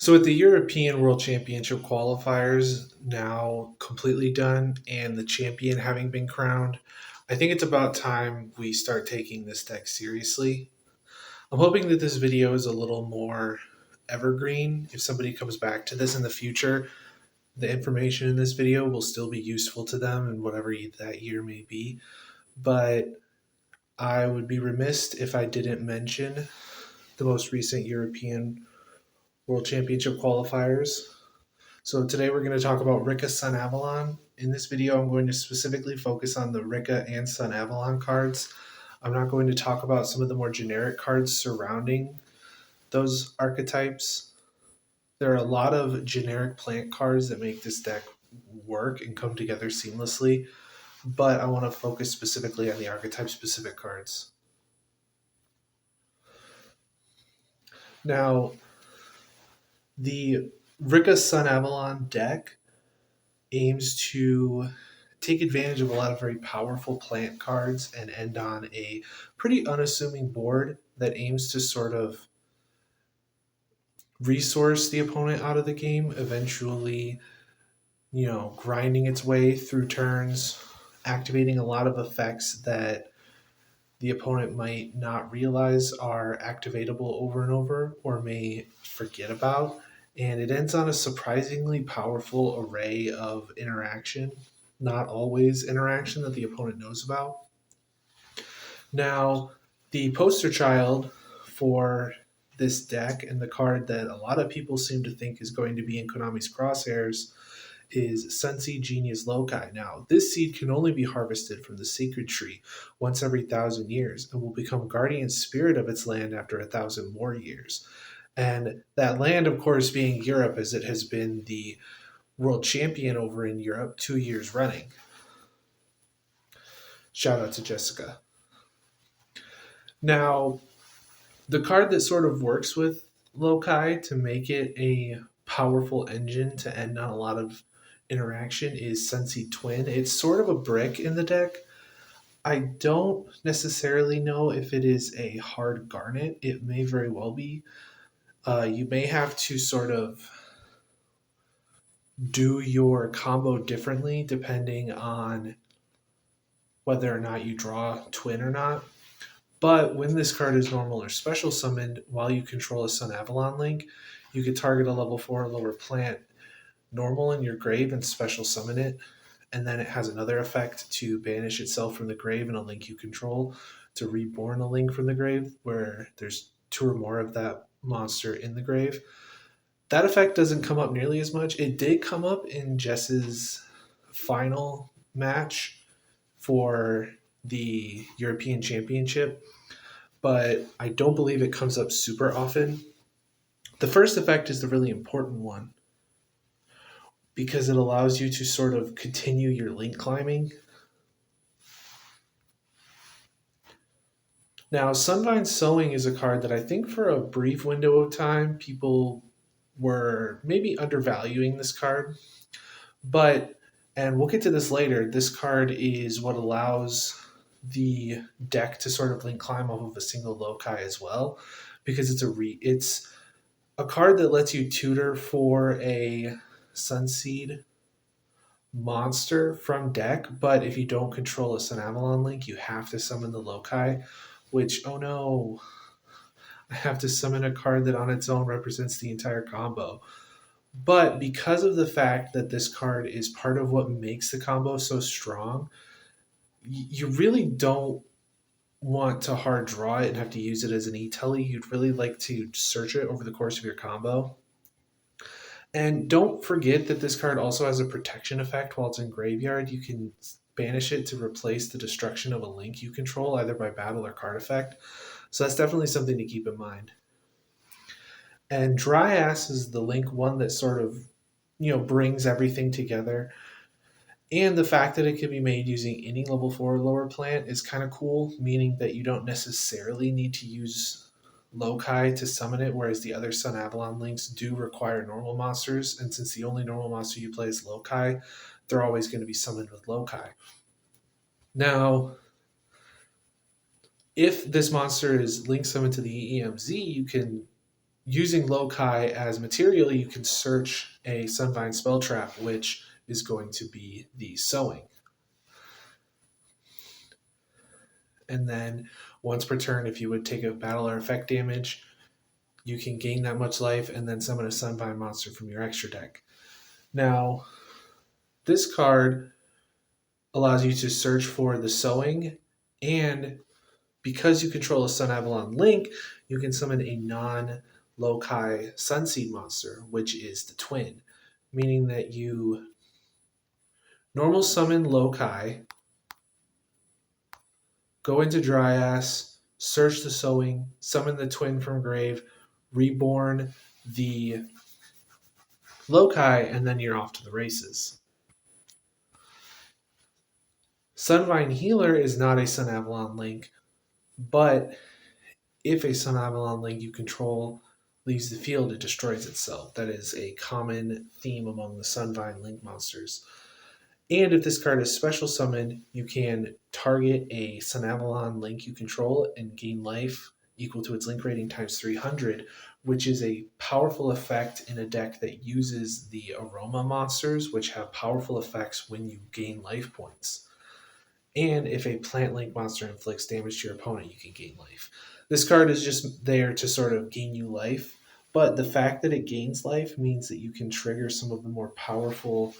So with the European World Championship qualifiers now completely done and the champion having been crowned, I think it's about time we start taking this deck seriously. I'm hoping that this video is a little more evergreen. If somebody comes back to this in the future, the information in this video will still be useful to them in whatever that year may be. But I would be remiss if I didn't mention the most recent European World Championship qualifiers. So today we're going to talk about Rikka Sunavalon. In this video, I'm going to specifically focus on the Rikka and Sunavalon cards. I'm not going to talk about some of the more generic cards surrounding those archetypes. There are a lot of generic plant cards that make this deck work and come together seamlessly, but I want to focus specifically on the archetype specific cards. Now, the Rikka Sunavalon deck aims to take advantage of a lot of very powerful plant cards and end on a pretty unassuming board that aims to sort of resource the opponent out of the game, eventually, grinding its way through turns, activating a lot of effects that the opponent might not realize are activatable over and over or may forget about. And it ends on a surprisingly powerful array of interaction, not always interaction that the opponent knows about. Now, the poster child for this deck and the card that a lot of people seem to think is going to be in Konami's crosshairs is Sunseed Genius Loci. Now, this seed can only be harvested from the Sacred Tree once every 1,000 years and will become guardian spirit of its land after 1,000 more years. And that land, of course, being Europe, as it has been the world champion over in Europe 2 years running. Shout out to Jessica. Now, the card that sort of works with Loci to make it a powerful engine to end on a lot of interaction is Sunseed Twin. It's sort of a brick in the deck. I don't necessarily know if it is a hard garnet. It may very well be. You may have to sort of do your combo differently depending on whether or not you draw Twin or not. But when this card is normal or special summoned while you control a Sunavalon link, you can target a level 4 or lower plant normal in your grave and special summon it. And then it has another effect to banish itself from the grave and a link you control, to reborn a link from the grave where there's 2 or more of that monster in the grave. That effect doesn't come up nearly as much. It did come up in Jess's final match for the European Championship, but I don't believe it comes up super often. The first effect is the really important one because it allows you to sort of continue your link climbing. Now, Sunvine Sowing is a card that I think for a brief window of time, people were maybe undervaluing this card. But, and we'll get to this later, this card is what allows the deck to sort of link climb off of a single loci as well, because it's a card that lets you tutor for a Sunseed monster from deck, but if you don't control a Sunavalon link, you have to summon the loci, which, oh no, I have to summon a card that on its own represents the entire combo. But because of the fact that this card is part of what makes the combo so strong, you really don't want to hard draw it and have to use it as an e-telly. You'd really like to search it over the course of your combo. And don't forget that this card also has a protection effect while it's in graveyard. You can banish it to replace the destruction of a link you control, either by battle or card effect. So that's definitely something to keep in mind. And Dryas is the link one that sort of, brings everything together. And the fact that it can be made using any level 4 or lower plant is kind of cool, meaning that you don't necessarily need to use Loci to summon it, whereas the other Sunavalon links do require normal monsters. And since the only normal monster you play is Loci, they're always going to be summoned with Loci. Now, if this monster is link summoned to the EMZ, you can using Lokai as material, you can search a Sunvine spell trap, which is going to be the sowing. And then once per turn, if you would take a battle or effect damage, you can gain that much life and then summon a Sunvine monster from your extra deck. Now, this card allows you to search for the sowing, and because you control a Sun Avalon link, you can summon a non Lokai Sunseed monster, which is the twin, meaning that you normal summon Lokai, go into Dryas, search the sowing, summon the twin from grave, reborn the Lokai, and then you're off to the races. Sunvine Healer is not a Sun Avalon link, but if a Sun Avalon link you control leaves the field, it destroys itself. That is a common theme among the Sunvine link monsters. And if this card is special summoned, you can target a Sun Avalon link you control and gain life equal to its link rating times 300, which is a powerful effect in a deck that uses the aroma monsters, which have powerful effects when you gain life points. And if a plant link monster inflicts damage to your opponent, you can gain life. This card is just there to sort of gain you life, but the fact that it gains life means that you can trigger some of the more powerful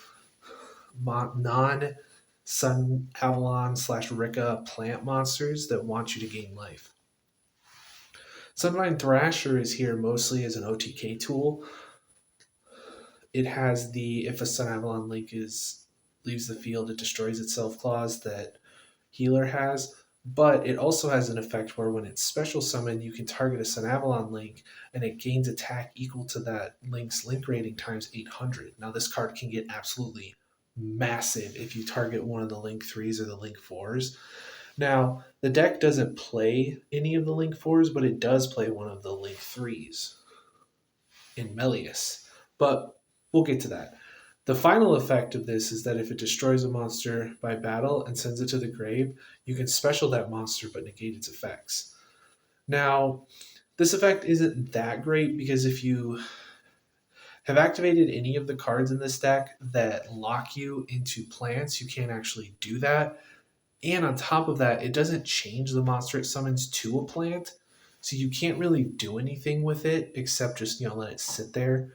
non Sun Avalon / Rikka plant monsters that want you to gain life. Sunvine Thrasher is here mostly as an OTK tool. It has the if a Sun Avalon link leaves the field, it destroys itself clause that Healer has, but it also has an effect where when it's special summoned, you can target a Sun Avalon link and it gains attack equal to that link's link rating times 800. Now, this card can get absolutely massive if you target one of the link 3s or the link 4s. Now, the deck doesn't play any of the link 4s, but it does play one of the link 3s in Melius. But we'll get to that. The final effect of this is that if it destroys a monster by battle and sends it to the grave, you can special that monster but negate its effects. Now, this effect isn't that great because if you have activated any of the cards in this deck that lock you into plants, you can't actually do that. And on top of that, it doesn't change the monster it summons to a plant, so you can't really do anything with it except just let it sit there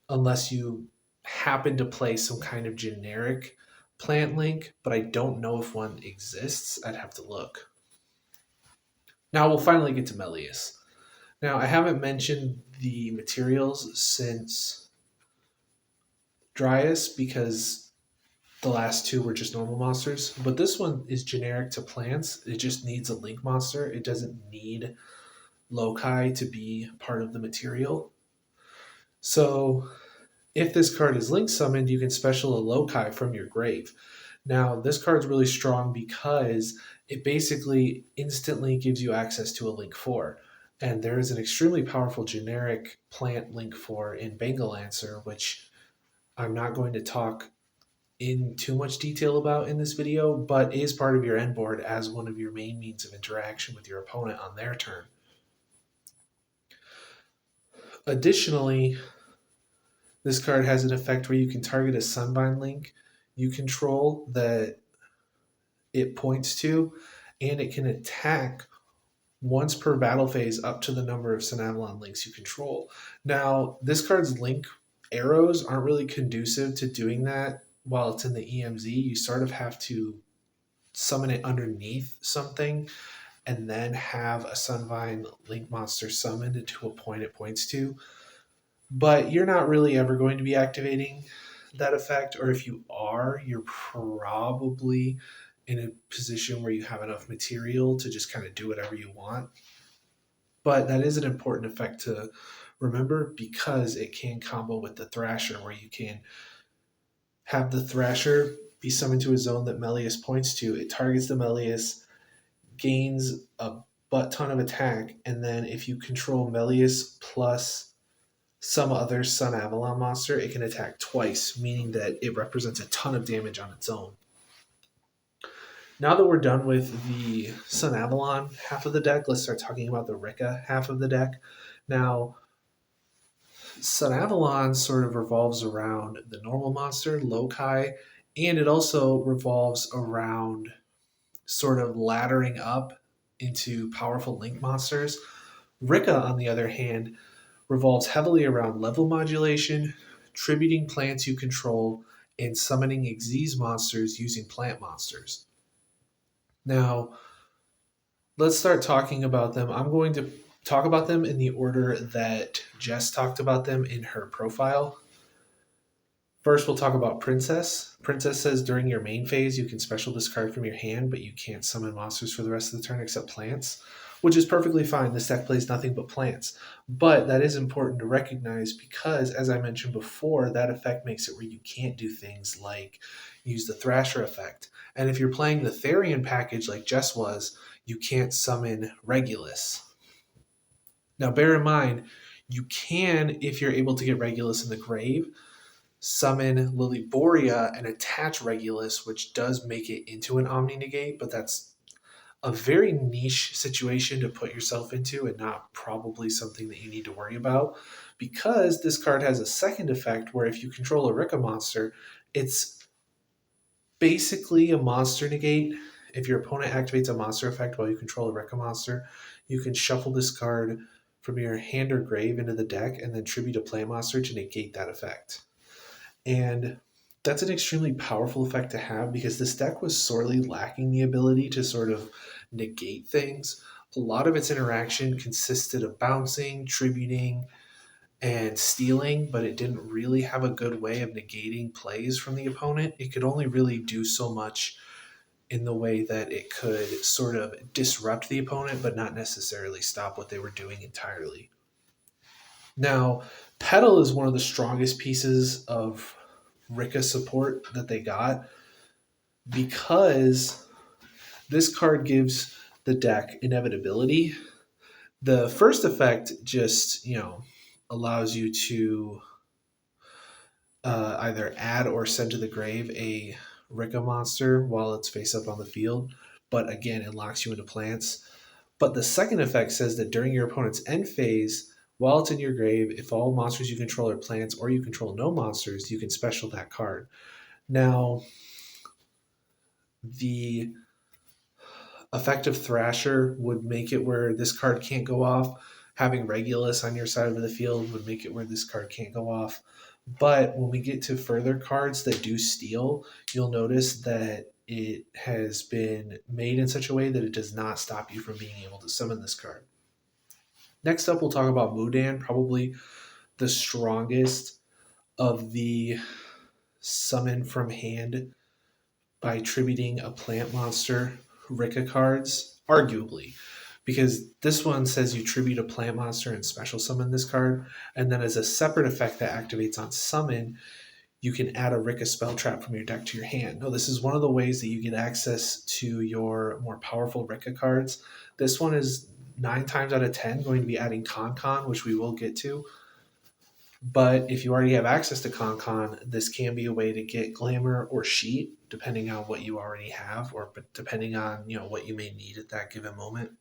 unless you happen to play some kind of generic plant link, but I don't know if one exists. I'd have to look. Now we'll finally get to Melius. Now I haven't mentioned the materials since Dryas because the last two were just normal monsters, but this one is generic to plants. It just needs a link monster. It doesn't need Lokai to be part of the material. So if this card is link summoned, you can special a Lokai from your grave. Now, this card's really strong because it basically instantly gives you access to a link 4. And there is an extremely powerful generic plant link 4 in Bengal Answer, which I'm not going to talk in too much detail about in this video, but is part of your end board as one of your main means of interaction with your opponent on their turn. Additionally, this card has an effect where you can target a Sunvine link you control that it points to, and it can attack once per battle phase up to the number of Sun Avalon links you control. Now, this card's link arrows aren't really conducive to doing that while it's in the EMZ. You sort of have to summon it underneath something and then have a Sunvine link monster summoned into a point it points to. But you're not really ever going to be activating that effect, or if you are, you're probably in a position where you have enough material to just kind of do whatever you want. But that is an important effect to remember because it can combo with the Thrasher, where you can have the Thrasher be summoned to a zone that Melius points to. It targets the Melius, gains a butt ton of attack, and then if you control Melius plus some other Sun Avalon monster, it can attack twice, meaning that it represents a ton of damage on its own. Now that we're done with the Sun Avalon half of the deck, let's start talking about the Rikka half of the deck. Now, Sunavalon sort of revolves around the normal monster, Lokai, and it also revolves around sort of laddering up into powerful link monsters. Rikka, on the other hand, revolves heavily around level modulation, tributing plants you control, and summoning Xyz monsters using plant monsters. Now, let's start talking about them. I'm going to talk about them in the order that Jess talked about them in her profile. First, we'll talk about Princess. Princess says during your main phase, you can special discard from your hand, but you can't summon monsters for the rest of the turn except plants, which is perfectly fine. This deck plays nothing but plants. But that is important to recognize because, as I mentioned before, that effect makes it where you can't do things like use the Thrasher effect. And if you're playing the Therian package like Jess was, you can't summon Regulus. Now, bear in mind, you can, if you're able to get Regulus in the grave, summon Lilyboria and attach Regulus, which does make it into an Omni Negate, but that's a very niche situation to put yourself into and not probably something that you need to worry about because this card has a second effect where if you control a Rikka monster, it's basically a monster negate. If your opponent activates a monster effect while you control a Rikka monster, you can shuffle this card from your hand or grave into the deck and then tribute a play monster to negate that effect. And that's an extremely powerful effect to have because this deck was sorely lacking the ability to sort of negate things. A lot of its interaction consisted of bouncing, tributing, and stealing, but it didn't really have a good way of negating plays from the opponent. It could only really do so much in the way that it could sort of disrupt the opponent, but not necessarily stop what they were doing entirely. Now, Petal is one of the strongest pieces of Rikka support that they got because this card gives the deck inevitability. The first effect just, allows you to either add or send to the grave a Rikka monster while it's face up on the field, but again, it locks you into plants. But the second effect says that during your opponent's end phase, while it's in your grave, if all monsters you control are plants or you control no monsters, you can special that card. Now, the effective Thrasher would make it where this card can't go off. Having Regulus on your side of the field would make it where this card can't go off. But when we get to further cards that do steal, you'll notice that it has been made in such a way that it does not stop you from being able to summon this card. Next up, we'll talk about Mudan, probably the strongest of the summon from hand by tributing a plant monster Rikka cards, arguably, because this one says you tribute a plant monster and special summon this card, and then as a separate effect that activates on summon, you can add a Rikka spell trap from your deck to your hand. Now, this is one of the ways that you get access to your more powerful Rikka cards. This one is 9 times out of 10 going to be adding Con, which we will get to. But if you already have access to Con, this can be a way to get Glamour or Sheet, depending on what you already have, or depending on what you may need at that given moment.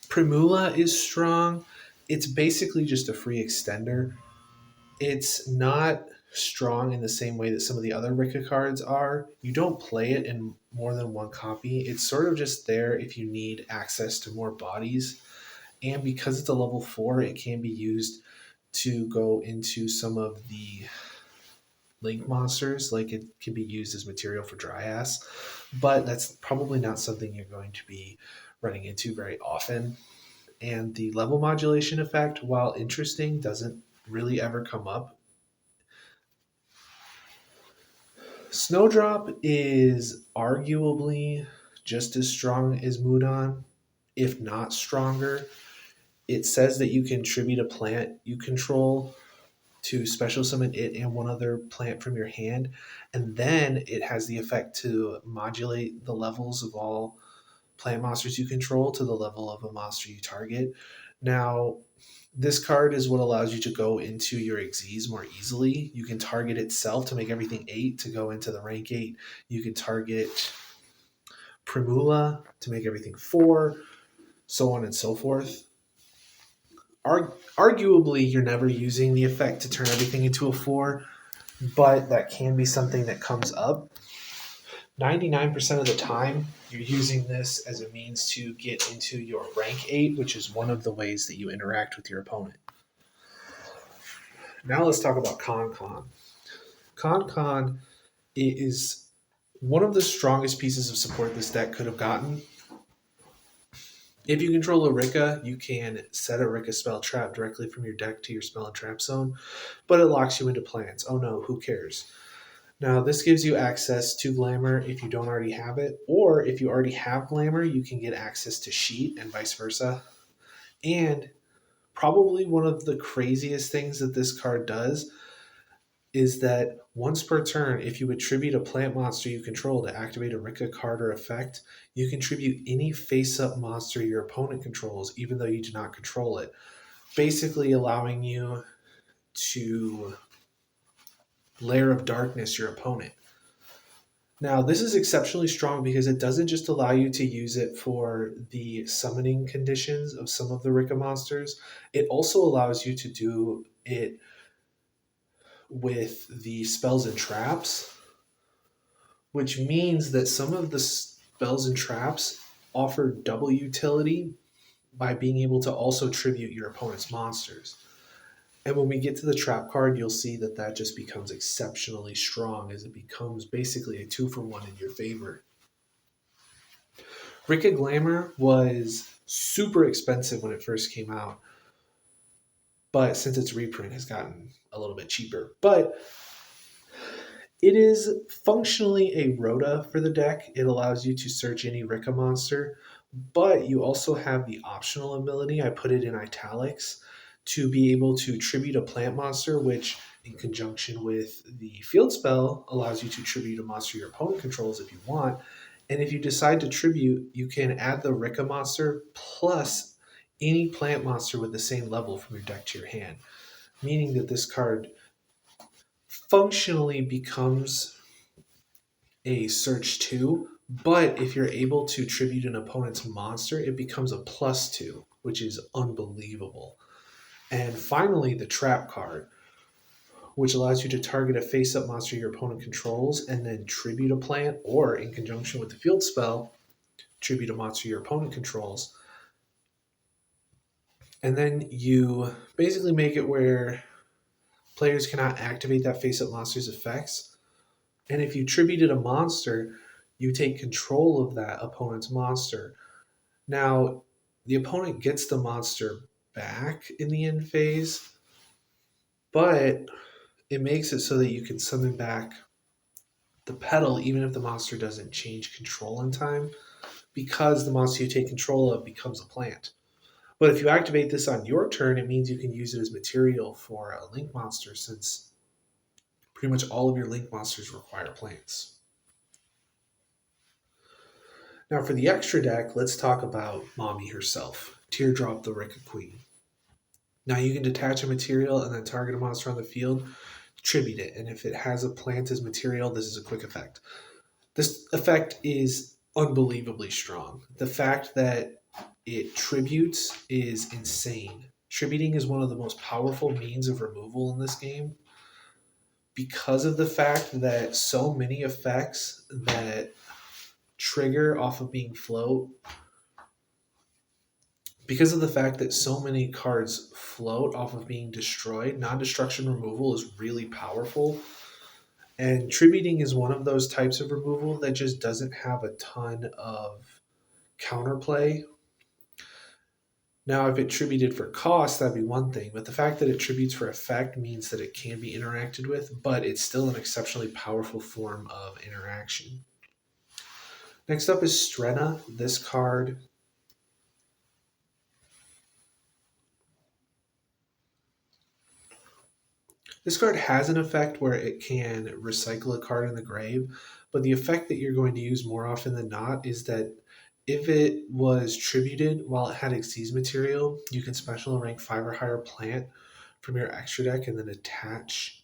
Primula is strong. It's basically just a free extender. It's not strong in the same way that some of the other Rikka cards are. You don't play it in more than one copy. It's sort of just there if you need access to more bodies. And because it's a level 4, it can be used to go into some of the link monsters. Like it can be used as material for Dryas. But that's probably not something you're going to be running into very often. And the level modulation effect, while interesting, doesn't really ever come up. Snowdrop is arguably just as strong as Mudan, if not stronger. It says that you can tribute a plant you control to special summon it and one other plant from your hand, and then it has the effect to modulate the levels of all plant monsters you control to the level of a monster you target. Now, this card is what allows you to go into your Xyz more easily. You can target itself to make everything 8 to go into the rank 8. You can target Primula to make everything 4, so on and so forth. arguably, you're never using the effect to turn everything into a 4, but that can be something that comes up. 99% of the time, you're using this as a means to get into your rank 8, which is one of the ways that you interact with your opponent. Now let's talk about Con Con. Con Con is one of the strongest pieces of support this deck could have gotten. If you control a Rikka, you can set a Rikka spell trap directly from your deck to your spell and trap zone, but it locks you into plants. Oh no, who cares? Now, this gives you access to Glamour if you don't already have it, or if you already have Glamour, you can get access to Sheet and vice versa. And probably one of the craziest things that this card does is that once per turn, if you attribute a plant monster you control to activate a Rikka card or effect, you contribute any face-up monster your opponent controls, even though you do not control it, basically allowing you to Lair of Darkness your opponent. Now, this is exceptionally strong because it doesn't just allow you to use it for the summoning conditions of some of the Rikka monsters, it also allows you to do it with the spells and traps, which means that some of the spells and traps offer double utility by being able to also tribute your opponent's monsters. And when we get to the trap card, you'll see that that just becomes exceptionally strong as it becomes basically a 2-for-1 in your favor. Rikka Glamour was super expensive when it first came out, but since its reprint has gotten a little bit cheaper. But it is functionally a Rhoda for the deck. It allows you to search any Rikka monster, but you also have the optional ability, I put it in italics, to be able to tribute a plant monster, which in conjunction with the field spell allows you to tribute a monster your opponent controls if you want. And if you decide to tribute, you can add the Rikka monster plus any plant monster with the same level from your deck to your hand, meaning that this card functionally becomes a search 2, but if you're able to tribute an opponent's monster, it becomes a +2, which is unbelievable. And finally, the trap card, which allows you to target a face-up monster your opponent controls and then tribute a plant, or in conjunction with the field spell, tribute a monster your opponent controls. And then you basically make it where players cannot activate that face-up monster's effects. And if you tributed a monster, you take control of that opponent's monster. Now, the opponent gets the monster back in the end phase, but it makes it so that you can summon back the pedal even if the monster doesn't change control in time, because the monster you take control of becomes a plant. But if you activate this on your turn, it means you can use it as material for a link monster, since pretty much all of your link monsters require plants. Now for the extra deck, let's talk about Mommy herself, Teardrop the Rikka Queen. Now you can detach a material and then target a monster on the field, tribute it, and if it has a plant as material, this is a quick effect. This effect is unbelievably strong. The fact that it tributes is insane. Tributing is one of the most powerful means of removal in this game because of the fact that so many effects that trigger off of being float, because of the fact that so many cards float off of being destroyed, non-destruction removal is really powerful. And tributing is one of those types of removal that just doesn't have a ton of counterplay. Now, if it tributed for cost, that'd be one thing, but the fact that it tributes for effect means that it can be interacted with, but it's still an exceptionally powerful form of interaction. Next up is Strenna. This card has an effect where it can recycle a card in the grave, but the effect that you're going to use more often than not is that if it was tributed while it had Xyz material, you can special rank 5 or higher plant from your extra deck and then attach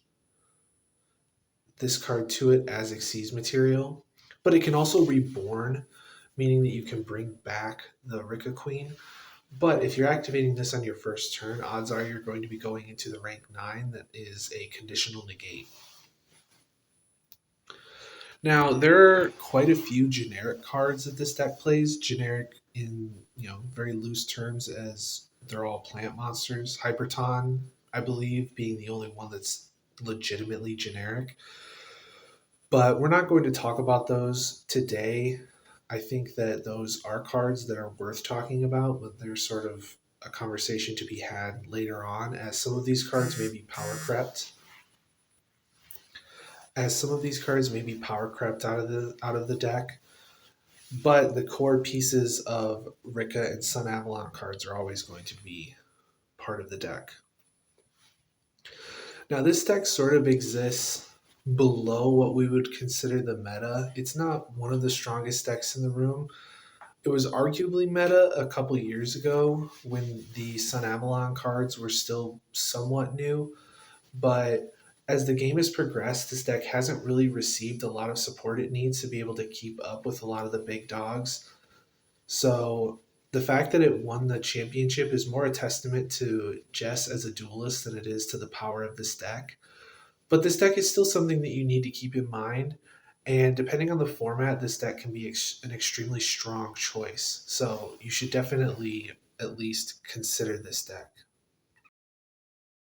this card to it as Xyz material. But it can also reborn, meaning that you can bring back the Rikka Queen. But if you're activating this on your first turn, odds are you're going to be going into the rank 9 that is a conditional negate. Now, there are quite a few generic cards that this deck plays. Generic in, very loose terms, as they're all plant monsters. Hyperton, I believe, being the only one that's legitimately generic. But we're not going to talk about those today. I think that those are cards that are worth talking about, but they're sort of a conversation to be had later on, as some of these cards may be power crept. As some of these cards may be power crept out of the deck, but the core pieces of Rikka and Sunavalon cards are always going to be part of the deck. Now, this deck sort of exists below what we would consider the meta. It's not one of the strongest decks in the room. It was arguably meta a couple years ago when the Sun Avalon cards were still somewhat new, but as the game has progressed, this deck hasn't really received a lot of support it needs to be able to keep up with a lot of the big dogs. So the fact that it won the championship is more a testament to Jess as a duelist than it is to the power of this deck. But this deck is still something that you need to keep in mind. And depending on the format, this deck can be an extremely strong choice. So you should definitely at least consider this deck.